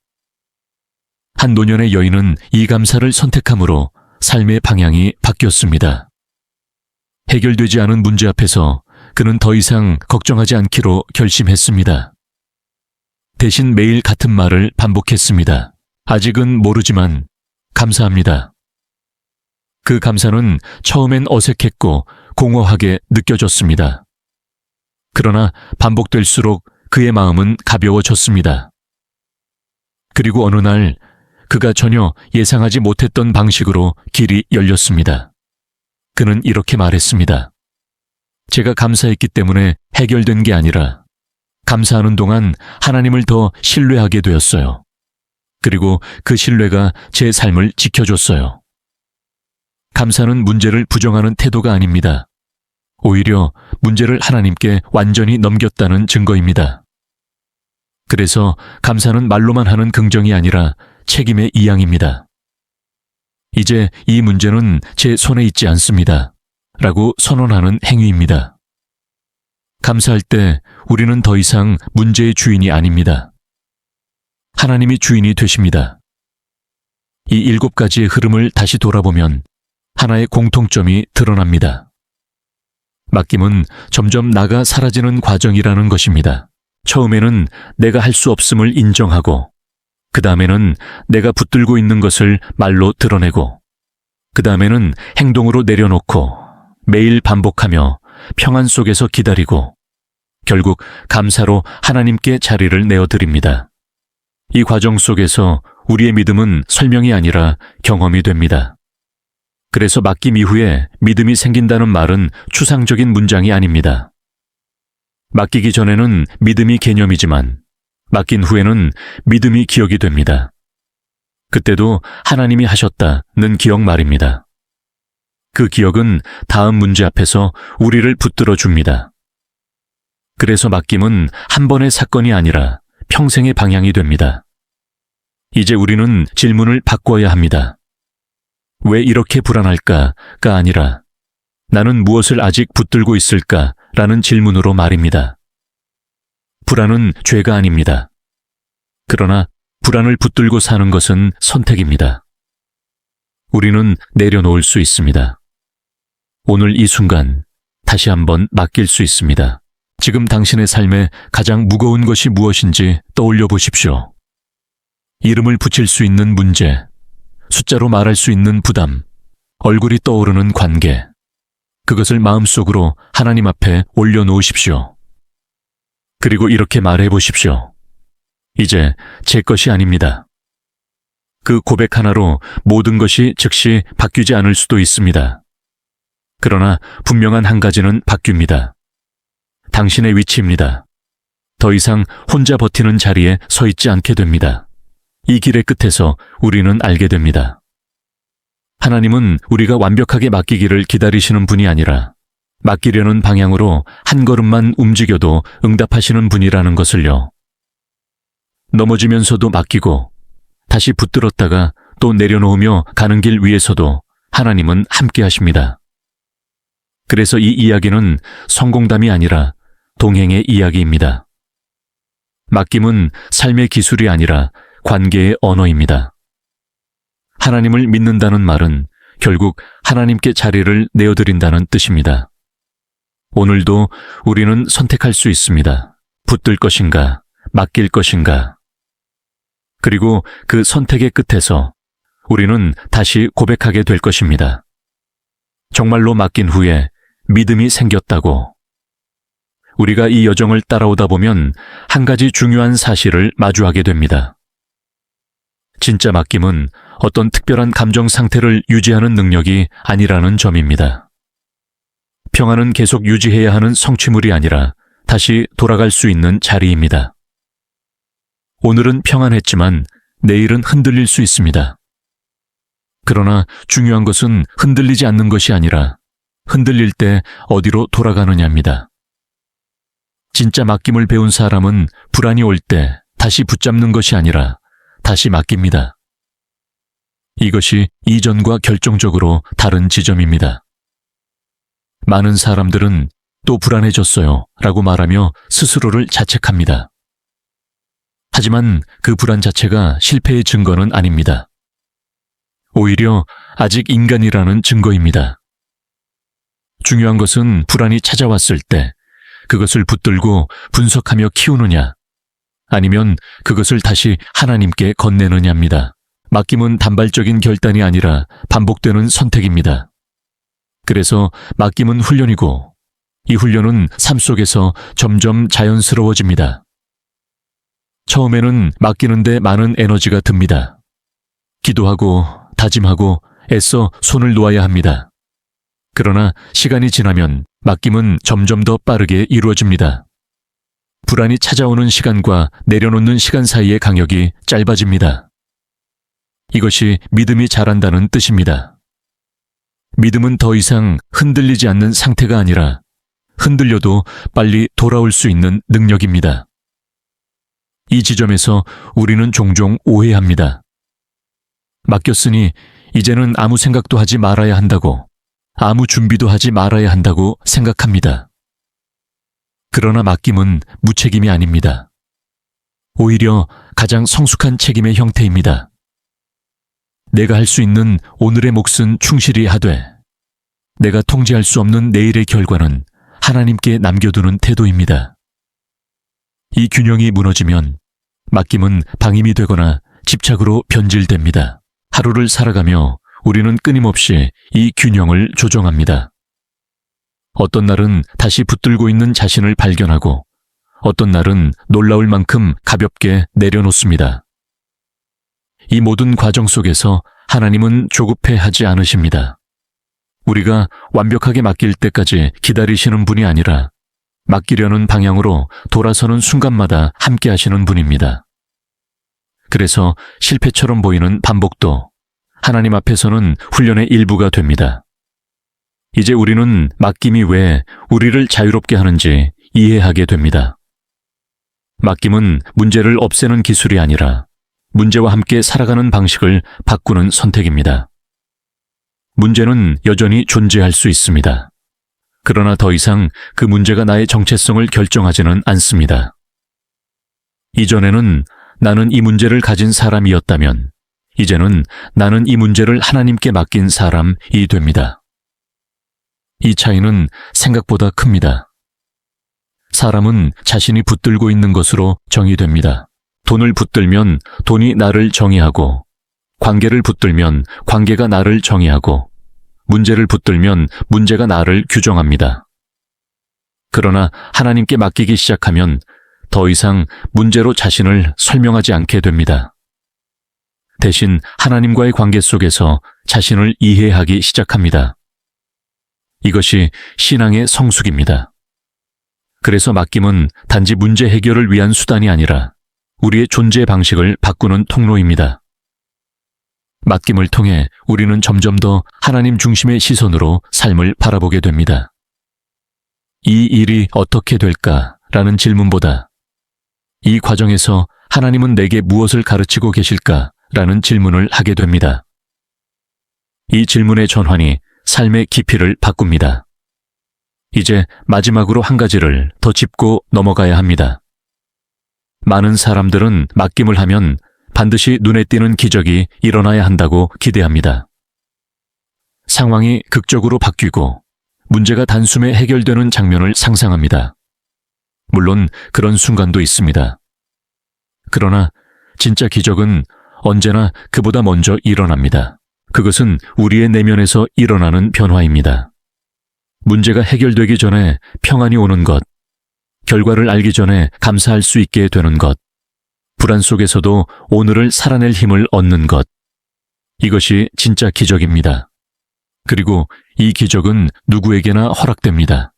한 노년의 여인은 이 감사를 선택함으로 삶의 방향이 바뀌었습니다. 해결되지 않은 문제 앞에서 그는 더 이상 걱정하지 않기로 결심했습니다. 대신 매일 같은 말을 반복했습니다. 아직은 모르지만 감사합니다. 그 감사는 처음엔 어색했고 공허하게 느껴졌습니다. 그러나 반복될수록 그의 마음은 가벼워졌습니다. 그리고 어느 날 그가 전혀 예상하지 못했던 방식으로 길이 열렸습니다. 그는 이렇게 말했습니다. 제가 감사했기 때문에 해결된 게 아니라 감사하는 동안 하나님을 더 신뢰하게 되었어요. 그리고 그 신뢰가 제 삶을 지켜줬어요. 감사는 문제를 부정하는 태도가 아닙니다. 오히려 문제를 하나님께 완전히 넘겼다는 증거입니다. 그래서 감사는 말로만 하는 긍정이 아니라 책임의 이양입니다. 이제 이 문제는 제 손에 있지 않습니다. 라고 선언하는 행위입니다. 감사할 때 우리는 더 이상 문제의 주인이 아닙니다. 하나님이 주인이 되십니다. 이 7가지의 흐름을 다시 돌아보면 하나의 공통점이 드러납니다. 맡김은 점점 나가 사라지는 과정이라는 것입니다. 처음에는 내가 할 수 없음을 인정하고, 그 다음에는 내가 붙들고 있는 것을 말로 드러내고, 그 다음에는 행동으로 내려놓고 매일 반복하며 평안 속에서 기다리고 결국 감사로 하나님께 자리를 내어드립니다. 이 과정 속에서 우리의 믿음은 설명이 아니라 경험이 됩니다. 그래서 맡김 이후에 믿음이 생긴다는 말은 추상적인 문장이 아닙니다. 맡기기 전에는 믿음이 개념이지만 맡긴 후에는 믿음이 기억이 됩니다. 그때도 하나님이 하셨다는 기억 말입니다. 그 기억은 다음 문제 앞에서 우리를 붙들어 줍니다. 그래서 맡김은 한 번의 사건이 아니라 평생의 방향이 됩니다. 이제 우리는 질문을 바꿔야 합니다. 왜 이렇게 불안할까가 아니라 나는 무엇을 아직 붙들고 있을까라는 질문으로 말입니다. 불안은 죄가 아닙니다. 그러나 불안을 붙들고 사는 것은 선택입니다. 우리는 내려놓을 수 있습니다. 오늘 이 순간 다시 한번 맡길 수 있습니다. 지금 당신의 삶에 가장 무거운 것이 무엇인지 떠올려 보십시오. 이름을 붙일 수 있는 문제, 숫자로 말할 수 있는 부담, 얼굴이 떠오르는 관계, 그것을 마음속으로 하나님 앞에 올려놓으십시오. 그리고 이렇게 말해 보십시오. 이제 제 것이 아닙니다. 그 고백 하나로 모든 것이 즉시 바뀌지 않을 수도 있습니다. 그러나 분명한 한 가지는 바뀝니다. 당신의 위치입니다. 더 이상 혼자 버티는 자리에 서 있지 않게 됩니다. 이 길의 끝에서 우리는 알게 됩니다. 하나님은 우리가 완벽하게 맡기기를 기다리시는 분이 아니라 맡기려는 방향으로 한 걸음만 움직여도 응답하시는 분이라는 것을요. 넘어지면서도 맡기고 다시 붙들었다가 또 내려놓으며 가는 길 위에서도 하나님은 함께 하십니다. 그래서 이 이야기는 성공담이 아니라 동행의 이야기입니다. 맡김은 삶의 기술이 아니라 관계의 언어입니다. 하나님을 믿는다는 말은 결국 하나님께 자리를 내어드린다는 뜻입니다. 오늘도 우리는 선택할 수 있습니다. 붙들 것인가, 맡길 것인가. 그리고 그 선택의 끝에서 우리는 다시 고백하게 될 것입니다. 정말로 맡긴 후에 믿음이 생겼다고. 우리가 이 여정을 따라오다 보면 한 가지 중요한 사실을 마주하게 됩니다. 진짜 맡김은 어떤 특별한 감정 상태를 유지하는 능력이 아니라는 점입니다. 평안은 계속 유지해야 하는 성취물이 아니라 다시 돌아갈 수 있는 자리입니다. 오늘은 평안했지만 내일은 흔들릴 수 있습니다. 그러나 중요한 것은 흔들리지 않는 것이 아니라 흔들릴 때 어디로 돌아가느냐입니다. 진짜 맡김을 배운 사람은 불안이 올 때 다시 붙잡는 것이 아니라 다시 맡깁니다. 이것이 이전과 결정적으로 다른 지점입니다. 많은 사람들은 또 불안해졌어요 라고 말하며 스스로를 자책합니다. 하지만 그 불안 자체가 실패의 증거는 아닙니다. 오히려 아직 인간이라는 증거입니다. 중요한 것은 불안이 찾아왔을 때 그것을 붙들고 분석하며 키우느냐, 아니면 그것을 다시 하나님께 건네느냐입니다. 맡김은 단발적인 결단이 아니라 반복되는 선택입니다. 그래서 맡김은 훈련이고 이 훈련은 삶 속에서 점점 자연스러워집니다. 처음에는 맡기는데 많은 에너지가 듭니다. 기도하고 다짐하고 애써 손을 놓아야 합니다. 그러나 시간이 지나면 맡김은 점점 더 빠르게 이루어집니다. 불안이 찾아오는 시간과 내려놓는 시간 사이의 간격이 짧아집니다. 이것이 믿음이 자란다는 뜻입니다. 믿음은 더 이상 흔들리지 않는 상태가 아니라 흔들려도 빨리 돌아올 수 있는 능력입니다. 이 지점에서 우리는 종종 오해합니다. 맡겼으니 이제는 아무 생각도 하지 말아야 한다고, 아무 준비도 하지 말아야 한다고 생각합니다. 그러나 맡김은 무책임이 아닙니다. 오히려 가장 성숙한 책임의 형태입니다. 내가 할 수 있는 오늘의 몫은 충실히 하되 내가 통제할 수 없는 내일의 결과는 하나님께 남겨두는 태도입니다. 이 균형이 무너지면 맡김은 방임이 되거나 집착으로 변질됩니다. 하루를 살아가며 우리는 끊임없이 이 균형을 조정합니다. 어떤 날은 다시 붙들고 있는 자신을 발견하고 어떤 날은 놀라울 만큼 가볍게 내려놓습니다. 이 모든 과정 속에서 하나님은 조급해하지 않으십니다. 우리가 완벽하게 맡길 때까지 기다리시는 분이 아니라 맡기려는 방향으로 돌아서는 순간마다 함께 하시는 분입니다. 그래서 실패처럼 보이는 반복도 하나님 앞에서는 훈련의 일부가 됩니다. 이제 우리는 맡김이 왜 우리를 자유롭게 하는지 이해하게 됩니다. 맡김은 문제를 없애는 기술이 아니라 문제와 함께 살아가는 방식을 바꾸는 선택입니다. 문제는 여전히 존재할 수 있습니다. 그러나 더 이상 그 문제가 나의 정체성을 결정하지는 않습니다. 이전에는 나는 이 문제를 가진 사람이었다면 이제는 나는 이 문제를 하나님께 맡긴 사람이 됩니다. 이 차이는 생각보다 큽니다. 사람은 자신이 붙들고 있는 것으로 정의됩니다. 돈을 붙들면 돈이 나를 정의하고, 관계를 붙들면 관계가 나를 정의하고, 문제를 붙들면 문제가 나를 규정합니다. 그러나 하나님께 맡기기 시작하면 더 이상 문제로 자신을 설명하지 않게 됩니다. 대신 하나님과의 관계 속에서 자신을 이해하기 시작합니다. 이것이 신앙의 성숙입니다. 그래서 맡김은 단지 문제 해결을 위한 수단이 아니라 우리의 존재 방식을 바꾸는 통로입니다. 맡김을 통해 우리는 점점 더 하나님 중심의 시선으로 삶을 바라보게 됩니다. 이 일이 어떻게 될까라는 질문보다 이 과정에서 하나님은 내게 무엇을 가르치고 계실까라는 질문을 하게 됩니다. 이 질문의 전환이 삶의 깊이를 바꿉니다. 이제 마지막으로 한 가지를 더 짚고 넘어가야 합니다. 많은 사람들은 맡김을 하면 반드시 눈에 띄는 기적이 일어나야 한다고 기대합니다. 상황이 극적으로 바뀌고 문제가 단숨에 해결되는 장면을 상상합니다. 물론 그런 순간도 있습니다. 그러나 진짜 기적은 언제나 그보다 먼저 일어납니다. 그것은 우리의 내면에서 일어나는 변화입니다. 문제가 해결되기 전에 평안이 오는 것, 결과를 알기 전에 감사할 수 있게 되는 것, 불안 속에서도 오늘을 살아낼 힘을 얻는 것, 이것이 진짜 기적입니다. 그리고 이 기적은 누구에게나 허락됩니다.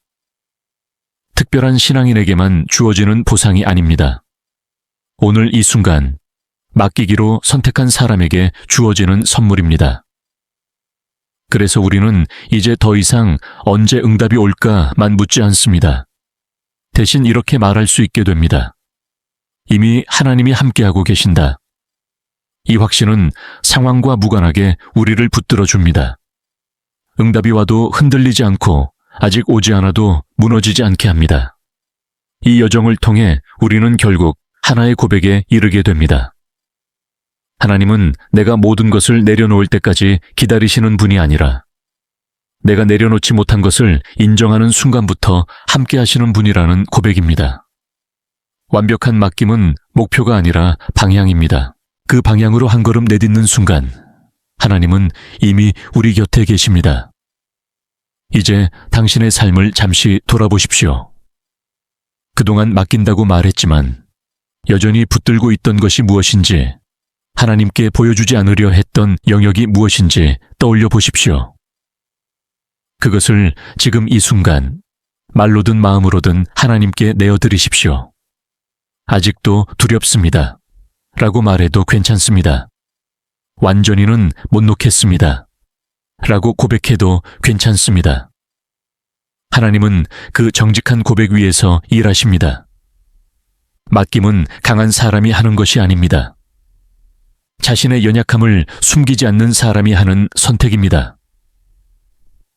특별한 신앙인에게만 주어지는 보상이 아닙니다. 오늘 이 순간, 맡기기로 선택한 사람에게 주어지는 선물입니다. 그래서 우리는 이제 더 이상 언제 응답이 올까만 묻지 않습니다. 대신 이렇게 말할 수 있게 됩니다. 이미 하나님이 함께하고 계신다. 이 확신은 상황과 무관하게 우리를 붙들어 줍니다. 응답이 와도 흔들리지 않고 아직 오지 않아도 무너지지 않게 합니다. 이 여정을 통해 우리는 결국 하나의 고백에 이르게 됩니다. 하나님은 내가 모든 것을 내려놓을 때까지 기다리시는 분이 아니라 내가 내려놓지 못한 것을 인정하는 순간부터 함께 하시는 분이라는 고백입니다. 완벽한 맡김은 목표가 아니라 방향입니다. 그 방향으로 한 걸음 내딛는 순간 하나님은 이미 우리 곁에 계십니다. 이제 당신의 삶을 잠시 돌아보십시오. 그동안 맡긴다고 말했지만 여전히 붙들고 있던 것이 무엇인지, 하나님께 보여주지 않으려 했던 영역이 무엇인지 떠올려 보십시오. 그것을 지금 이 순간 말로든 마음으로든 하나님께 내어드리십시오. 아직도 두렵습니다. 라고 말해도 괜찮습니다. 완전히는 못 놓겠습니다. 라고 고백해도 괜찮습니다. 하나님은 그 정직한 고백 위에서 일하십니다. 맡김은 강한 사람이 하는 것이 아닙니다. 자신의 연약함을 숨기지 않는 사람이 하는 선택입니다.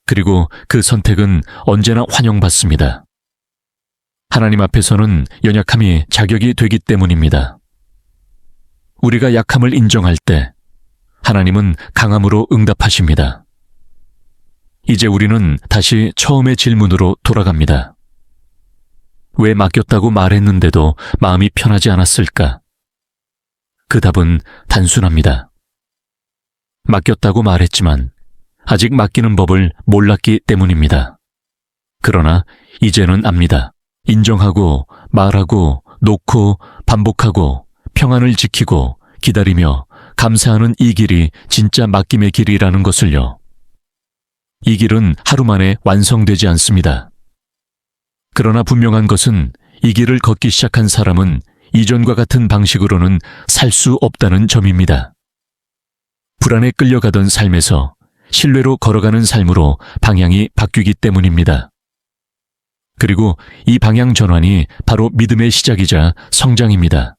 그리고 그 선택은 언제나 환영받습니다. 하나님 앞에서는 연약함이 자격이 되기 때문입니다. 우리가 약함을 인정할 때 하나님은 강함으로 응답하십니다. 이제 우리는 다시 처음의 질문으로 돌아갑니다. 왜 맡겼다고 말했는데도 마음이 편하지 않았을까? 그 답은 단순합니다. 맡겼다고 말했지만 아직 맡기는 법을 몰랐기 때문입니다. 그러나 이제는 압니다. 인정하고 말하고 놓고 반복하고 평안을 지키고 기다리며 감사하는 이 길이 진짜 맡김의 길이라는 것을요. 이 길은 하루 만에 완성되지 않습니다. 그러나 분명한 것은 이 길을 걷기 시작한 사람은 이전과 같은 방식으로는 살 수 없다는 점입니다. 불안에 끌려가던 삶에서 신뢰로 걸어가는 삶으로 방향이 바뀌기 때문입니다. 그리고 이 방향 전환이 바로 믿음의 시작이자 성장입니다.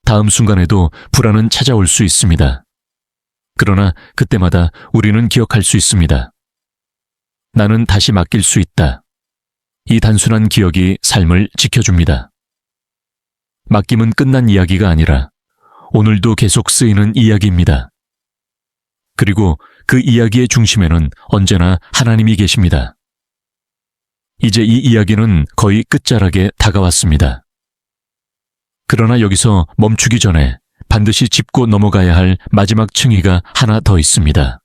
다음 순간에도 불안은 찾아올 수 있습니다. 그러나 그때마다 우리는 기억할 수 있습니다. 나는 다시 맡길 수 있다. 이 단순한 기억이 삶을 지켜줍니다. 맡김은 끝난 이야기가 아니라 오늘도 계속 쓰이는 이야기입니다. 그리고 그 이야기의 중심에는 언제나 하나님이 계십니다. 이제 이 이야기는 거의 끝자락에 다가왔습니다. 그러나 여기서 멈추기 전에 반드시 짚고 넘어가야 할 마지막 층위가 하나 더 있습니다.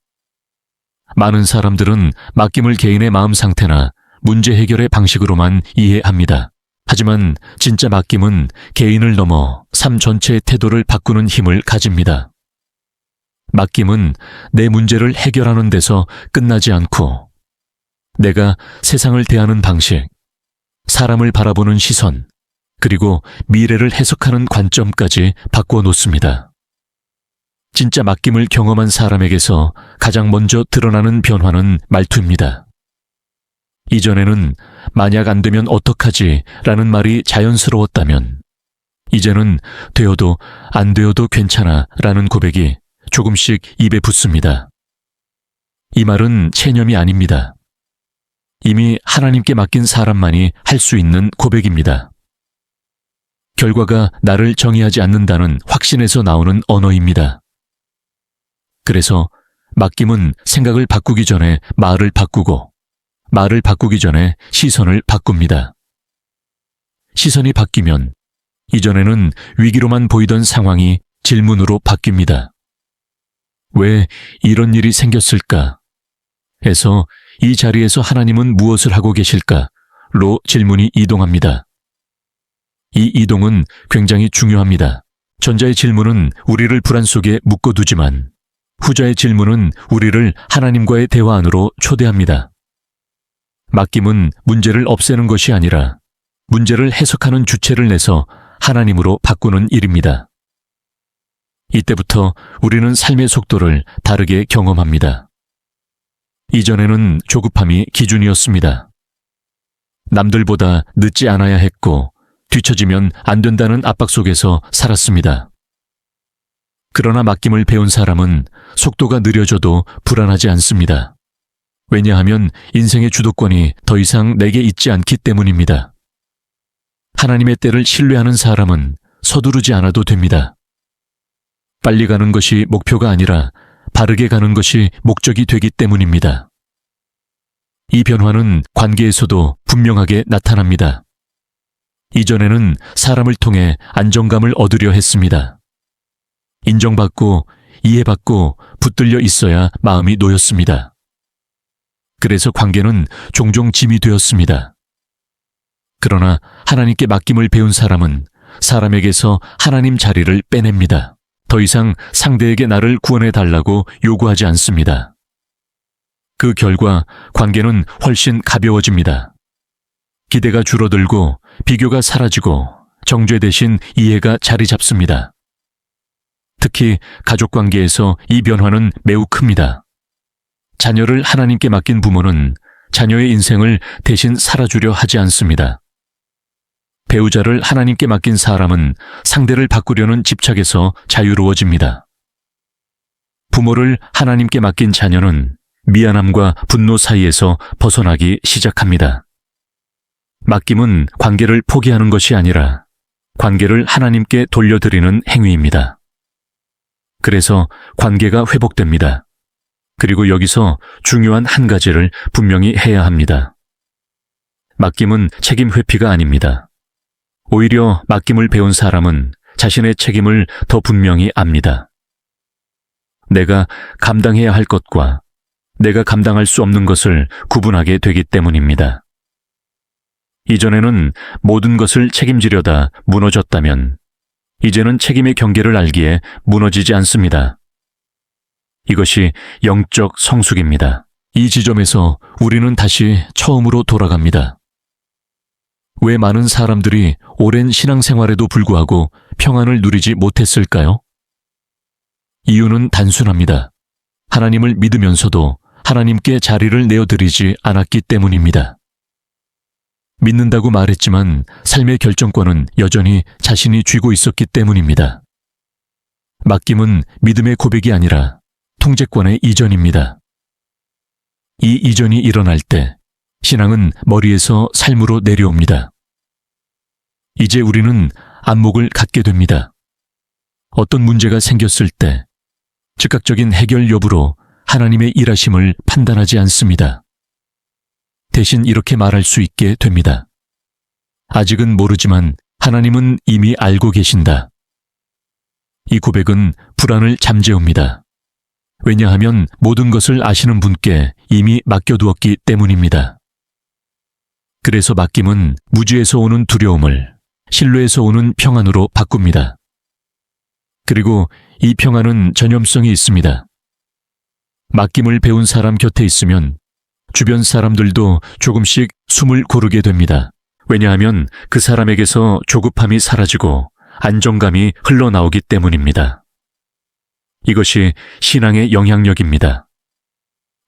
많은 사람들은 맡김을 개인의 마음 상태나 문제 해결의 방식으로만 이해합니다. 하지만 진짜 맡김은 개인을 넘어 삶 전체의 태도를 바꾸는 힘을 가집니다. 맡김은 내 문제를 해결하는 데서 끝나지 않고 내가 세상을 대하는 방식, 사람을 바라보는 시선, 그리고 미래를 해석하는 관점까지 바꿔 놓습니다. 진짜 맡김을 경험한 사람에게서 가장 먼저 드러나는 변화는 말투입니다. 이전에는 만약 안 되면 어떡하지? 라는 말이 자연스러웠다면, 이제는 되어도 안 되어도 괜찮아 라는 고백이 조금씩 입에 붙습니다. 이 말은 체념이 아닙니다. 이미 하나님께 맡긴 사람만이 할 수 있는 고백입니다. 결과가 나를 정의하지 않는다는 확신에서 나오는 언어입니다. 그래서 맡김은 생각을 바꾸기 전에 말을 바꾸고, 말을 바꾸기 전에 시선을 바꿉니다. 시선이 바뀌면 이전에는 위기로만 보이던 상황이 질문으로 바뀝니다. 왜 이런 일이 생겼을까? 에서 이 자리에서 하나님은 무엇을 하고 계실까?로 질문이 이동합니다. 이 이동은 굉장히 중요합니다. 전자의 질문은 우리를 불안 속에 묶어두지만 후자의 질문은 우리를 하나님과의 대화 안으로 초대합니다. 맡김은 문제를 없애는 것이 아니라 문제를 해석하는 주체를 내서 하나님으로 바꾸는 일입니다. 이때부터 우리는 삶의 속도를 다르게 경험합니다. 이전에는 조급함이 기준이었습니다. 남들보다 늦지 않아야 했고 뒤처지면 안 된다는 압박 속에서 살았습니다. 그러나 맡김을 배운 사람은 속도가 느려져도 불안하지 않습니다. 왜냐하면 인생의 주도권이 더 이상 내게 있지 않기 때문입니다. 하나님의 때를 신뢰하는 사람은 서두르지 않아도 됩니다. 빨리 가는 것이 목표가 아니라 바르게 가는 것이 목적이 되기 때문입니다. 이 변화는 관계에서도 분명하게 나타납니다. 이전에는 사람을 통해 안정감을 얻으려 했습니다. 인정받고 이해받고 붙들려 있어야 마음이 놓였습니다. 그래서 관계는 종종 짐이 되었습니다. 그러나 하나님께 맡김을 배운 사람은 사람에게서 하나님 자리를 빼냅니다. 더 이상 상대에게 나를 구원해 달라고 요구하지 않습니다. 그 결과 관계는 훨씬 가벼워집니다. 기대가 줄어들고 비교가 사라지고 정죄 대신 이해가 자리 잡습니다. 특히 가족 관계에서 이 변화는 매우 큽니다. 자녀를 하나님께 맡긴 부모는 자녀의 인생을 대신 살아주려 하지 않습니다. 배우자를 하나님께 맡긴 사람은 상대를 바꾸려는 집착에서 자유로워집니다. 부모를 하나님께 맡긴 자녀는 미안함과 분노 사이에서 벗어나기 시작합니다. 맡김은 관계를 포기하는 것이 아니라 관계를 하나님께 돌려드리는 행위입니다. 그래서 관계가 회복됩니다. 그리고 여기서 중요한 한 가지를 분명히 해야 합니다. 맡김은 책임 회피가 아닙니다. 오히려 맡김을 배운 사람은 자신의 책임을 더 분명히 압니다. 내가 감당해야 할 것과 내가 감당할 수 없는 것을 구분하게 되기 때문입니다. 이전에는 모든 것을 책임지려다 무너졌다면 이제는 책임의 경계를 알기에 무너지지 않습니다. 이것이 영적 성숙입니다. 이 지점에서 우리는 다시 처음으로 돌아갑니다. 왜 많은 사람들이 오랜 신앙생활에도 불구하고 평안을 누리지 못했을까요? 이유는 단순합니다. 하나님을 믿으면서도 하나님께 자리를 내어드리지 않았기 때문입니다. 믿는다고 말했지만 삶의 결정권은 여전히 자신이 쥐고 있었기 때문입니다. 맡김은 믿음의 고백이 아니라 통제권의 이전입니다. 이 이전이 일어날 때 신앙은 머리에서 삶으로 내려옵니다. 이제 우리는 안목을 갖게 됩니다. 어떤 문제가 생겼을 때 즉각적인 해결 여부로 하나님의 일하심을 판단하지 않습니다. 대신 이렇게 말할 수 있게 됩니다. 아직은 모르지만 하나님은 이미 알고 계신다. 이 고백은 불안을 잠재웁니다. 왜냐하면 모든 것을 아시는 분께 이미 맡겨두었기 때문입니다. 그래서 맡김은 무지에서 오는 두려움을 신뢰에서 오는 평안으로 바꿉니다. 그리고 이 평안은 전염성이 있습니다. 맡김을 배운 사람 곁에 있으면 주변 사람들도 조금씩 숨을 고르게 됩니다. 왜냐하면 그 사람에게서 조급함이 사라지고 안정감이 흘러나오기 때문입니다. 이것이 신앙의 영향력입니다.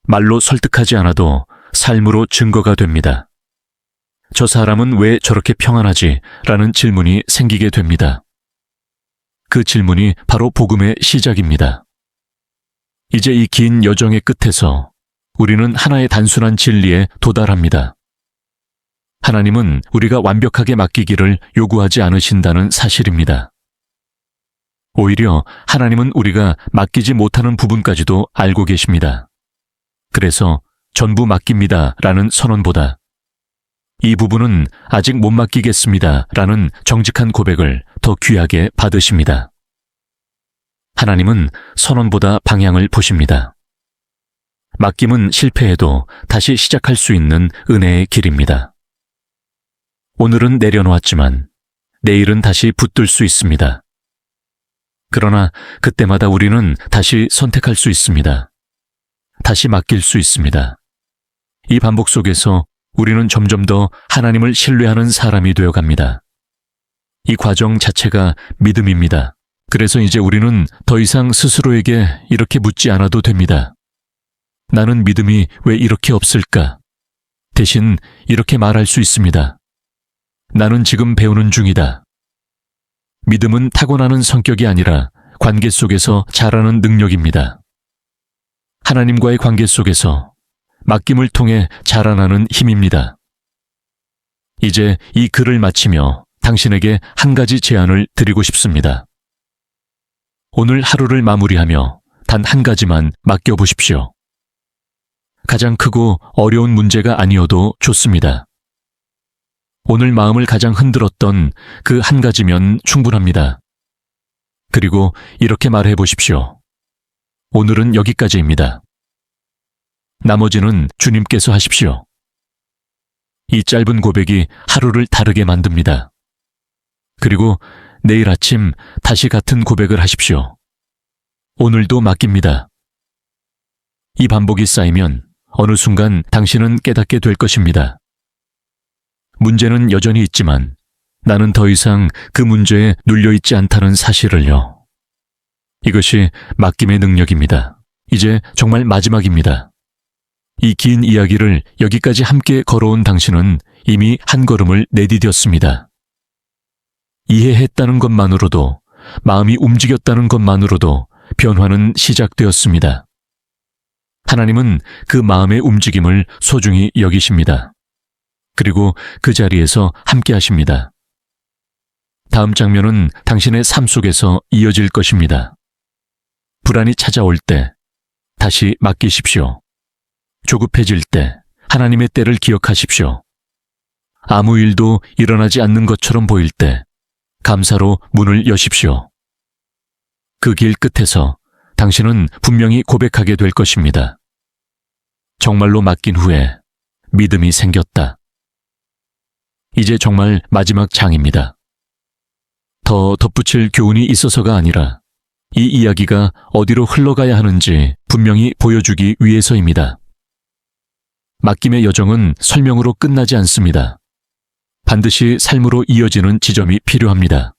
말로 설득하지 않아도 삶으로 증거가 됩니다. 저 사람은 왜 저렇게 평안하지? 라는 질문이 생기게 됩니다. 그 질문이 바로 복음의 시작입니다. 이제 이 긴 여정의 끝에서 우리는 하나의 단순한 진리에 도달합니다. 하나님은 우리가 완벽하게 맡기기를 요구하지 않으신다는 사실입니다. 오히려 하나님은 우리가 맡기지 못하는 부분까지도 알고 계십니다. 그래서 전부 맡깁니다 라는 선언보다 이 부분은 아직 못 맡기겠습니다 라는 정직한 고백을 더 귀하게 받으십니다. 하나님은 선언보다 방향을 보십니다. 맡김은 실패해도 다시 시작할 수 있는 은혜의 길입니다. 오늘은 내려놓았지만 내일은 다시 붙들 수 있습니다. 그러나 그때마다 우리는 다시 선택할 수 있습니다. 다시 맡길 수 있습니다. 이 반복 속에서 우리는 점점 더 하나님을 신뢰하는 사람이 되어갑니다. 이 과정 자체가 믿음입니다. 그래서 이제 우리는 더 이상 스스로에게 이렇게 묻지 않아도 됩니다. 나는 믿음이 왜 이렇게 없을까? 대신 이렇게 말할 수 있습니다. 나는 지금 배우는 중이다. 믿음은 타고나는 성격이 아니라 관계 속에서 자라는 능력입니다. 하나님과의 관계 속에서 맡김을 통해 자라나는 힘입니다. 이제 이 글을 마치며 당신에게 한 가지 제안을 드리고 싶습니다. 오늘 하루를 마무리하며 단 한 가지만 맡겨보십시오. 가장 크고 어려운 문제가 아니어도 좋습니다. 오늘 마음을 가장 흔들었던 그 한 가지면 충분합니다. 그리고 이렇게 말해 보십시오. 오늘은 여기까지입니다. 나머지는 주님께서 하십시오. 이 짧은 고백이 하루를 다르게 만듭니다. 그리고 내일 아침 다시 같은 고백을 하십시오. 오늘도 맡깁니다. 이 반복이 쌓이면 어느 순간 당신은 깨닫게 될 것입니다. 문제는 여전히 있지만 나는 더 이상 그 문제에 눌려있지 않다는 사실을요. 이것이 맡김의 능력입니다. 이제 정말 마지막입니다. 이 긴 이야기를 여기까지 함께 걸어온 당신은 이미 한 걸음을 내디뎠습니다. 이해했다는 것만으로도, 마음이 움직였다는 것만으로도 변화는 시작되었습니다. 하나님은 그 마음의 움직임을 소중히 여기십니다. 그리고 그 자리에서 함께 하십니다. 다음 장면은 당신의 삶 속에서 이어질 것입니다. 불안이 찾아올 때 다시 맡기십시오. 조급해질 때 하나님의 때를 기억하십시오. 아무 일도 일어나지 않는 것처럼 보일 때 감사로 문을 여십시오. 그 길 끝에서 당신은 분명히 고백하게 될 것입니다. 정말로 맡긴 후에 믿음이 생겼다. 이제 정말 마지막 장입니다. 더 덧붙일 교훈이 있어서가 아니라 이 이야기가 어디로 흘러가야 하는지 분명히 보여주기 위해서입니다. 맡김의 여정은 설명으로 끝나지 않습니다. 반드시 삶으로 이어지는 지점이 필요합니다.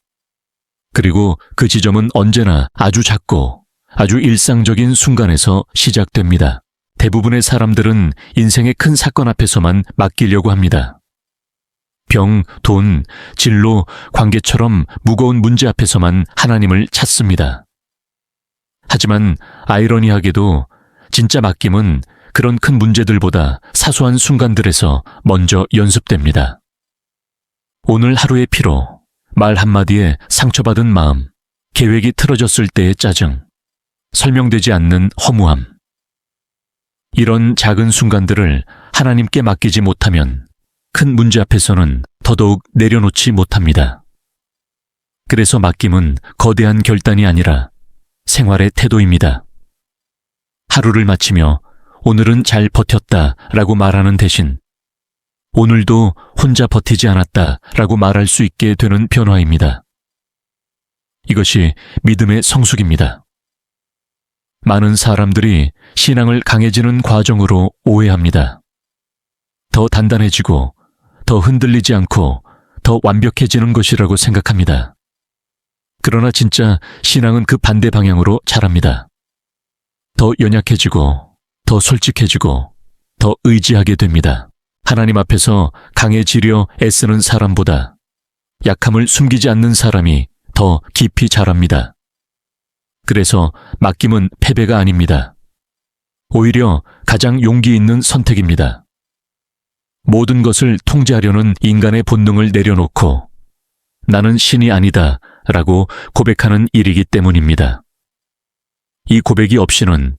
그리고 그 지점은 언제나 아주 작고 아주 일상적인 순간에서 시작됩니다. 대부분의 사람들은 인생의 큰 사건 앞에서만 맡기려고 합니다. 병, 돈, 진로, 관계처럼 무거운 문제 앞에서만 하나님을 찾습니다. 하지만 아이러니하게도 진짜 맡김은 그런 큰 문제들보다 사소한 순간들에서 먼저 연습됩니다. 오늘 하루의 피로, 말 한마디에 상처받은 마음, 계획이 틀어졌을 때의 짜증, 설명되지 않는 허무함. 이런 작은 순간들을 하나님께 맡기지 못하면 큰 문제 앞에서는 더더욱 내려놓지 못합니다. 그래서 맡김은 거대한 결단이 아니라 생활의 태도입니다. 하루를 마치며 오늘은 잘 버텼다 라고 말하는 대신 오늘도 혼자 버티지 않았다 라고 말할 수 있게 되는 변화입니다. 이것이 믿음의 성숙입니다. 많은 사람들이 신앙을 강해지는 과정으로 오해합니다. 더 단단해지고 더 흔들리지 않고 더 완벽해지는 것이라고 생각합니다. 그러나 진짜 신앙은 그 반대 방향으로 자랍니다. 더 연약해지고, 더 솔직해지고, 더 의지하게 됩니다. 하나님 앞에서 강해지려 애쓰는 사람보다 약함을 숨기지 않는 사람이 더 깊이 자랍니다. 그래서 맡김은 패배가 아닙니다. 오히려 가장 용기 있는 선택입니다. 모든 것을 통제하려는 인간의 본능을 내려놓고 나는 신이 아니다 라고 고백하는 일이기 때문입니다. 이 고백이 없이는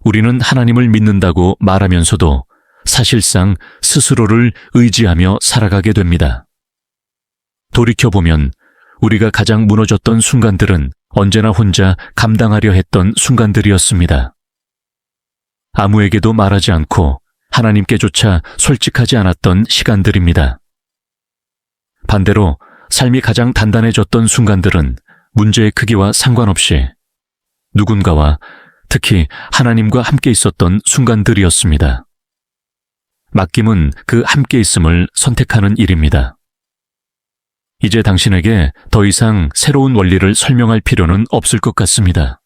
우리는 하나님을 믿는다고 말하면서도 사실상 스스로를 의지하며 살아가게 됩니다. 돌이켜보면 우리가 가장 무너졌던 순간들은 언제나 혼자 감당하려 했던 순간들이었습니다. 아무에게도 말하지 않고 하나님께조차 솔직하지 않았던 시간들입니다. 반대로 삶이 가장 단단해졌던 순간들은 문제의 크기와 상관없이 누군가와 특히 하나님과 함께 있었던 순간들이었습니다. 맡김은 그 함께 있음을 선택하는 일입니다. 이제 당신에게 더 이상 새로운 원리를 설명할 필요는 없을 것 같습니다.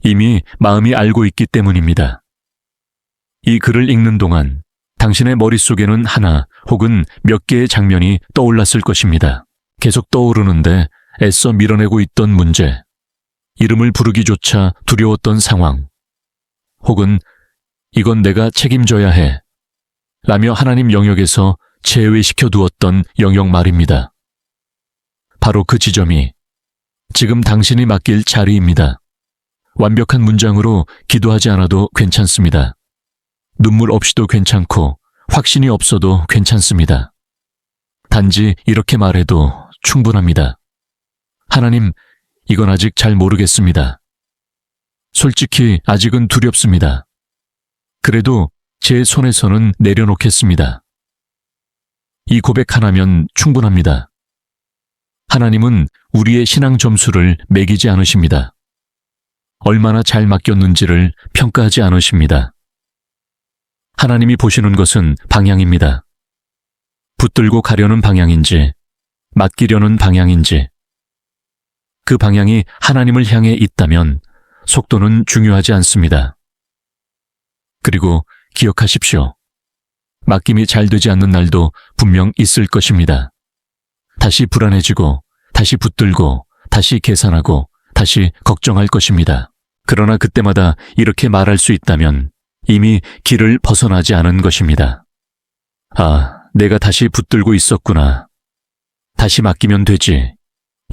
이미 마음이 알고 있기 때문입니다. 이 글을 읽는 동안 당신의 머릿속에는 하나 혹은 몇 개의 장면이 떠올랐을 것입니다. 계속 떠오르는데 애써 밀어내고 있던 문제, 이름을 부르기조차 두려웠던 상황, 혹은 이건 내가 책임져야 해 라며 하나님 영역에서 제외시켜 두었던 영역 말입니다. 바로 그 지점이 지금 당신이 맡길 자리입니다. 완벽한 문장으로 기도하지 않아도 괜찮습니다. 눈물 없이도 괜찮고 확신이 없어도 괜찮습니다. 단지 이렇게 말해도 충분합니다. 하나님, 이건 아직 잘 모르겠습니다. 솔직히 아직은 두렵습니다. 그래도 제 손에서는 내려놓겠습니다. 이 고백 하나면 충분합니다. 하나님은 우리의 신앙 점수를 매기지 않으십니다. 얼마나 잘 맡겼는지를 평가하지 않으십니다. 하나님이 보시는 것은 방향입니다. 붙들고 가려는 방향인지, 맡기려는 방향인지, 그 방향이 하나님을 향해 있다면 속도는 중요하지 않습니다. 그리고 기억하십시오. 맡김이 잘 되지 않는 날도 분명 있을 것입니다. 다시 불안해지고, 다시 붙들고, 다시 계산하고, 다시 걱정할 것입니다. 그러나 그때마다 이렇게 말할 수 있다면 이미 길을 벗어나지 않은 것입니다. 아, 내가 다시 붙들고 있었구나. 다시 맡기면 되지.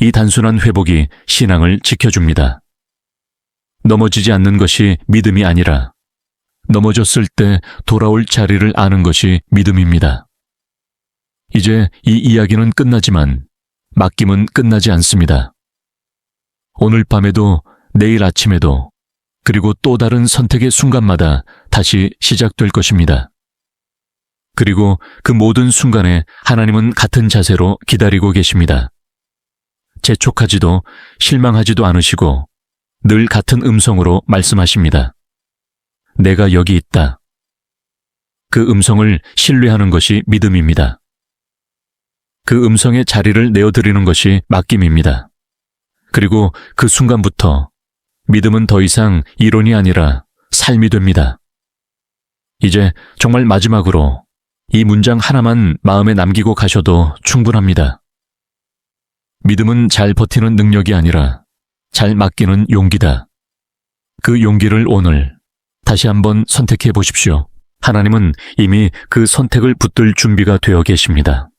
이 단순한 회복이 신앙을 지켜줍니다. 넘어지지 않는 것이 믿음이 아니라 넘어졌을 때 돌아올 자리를 아는 것이 믿음입니다. 이제 이 이야기는 끝나지만 맡김은 끝나지 않습니다. 오늘 밤에도 내일 아침에도 그리고 또 다른 선택의 순간마다 다시 시작될 것입니다. 그리고 그 모든 순간에 하나님은 같은 자세로 기다리고 계십니다. 재촉하지도 실망하지도 않으시고 늘 같은 음성으로 말씀하십니다. 내가 여기 있다. 그 음성을 신뢰하는 것이 믿음입니다. 그 음성의 자리를 내어드리는 것이 맡김입니다. 그리고 그 순간부터 믿음은 더 이상 이론이 아니라 삶이 됩니다. 이제 정말 마지막으로 이 문장 하나만 마음에 남기고 가셔도 충분합니다. 믿음은 잘 버티는 능력이 아니라 잘 맡기는 용기다. 그 용기를 오늘 다시 한번 선택해 보십시오. 하나님은 이미 그 선택을 붙들 준비가 되어 계십니다.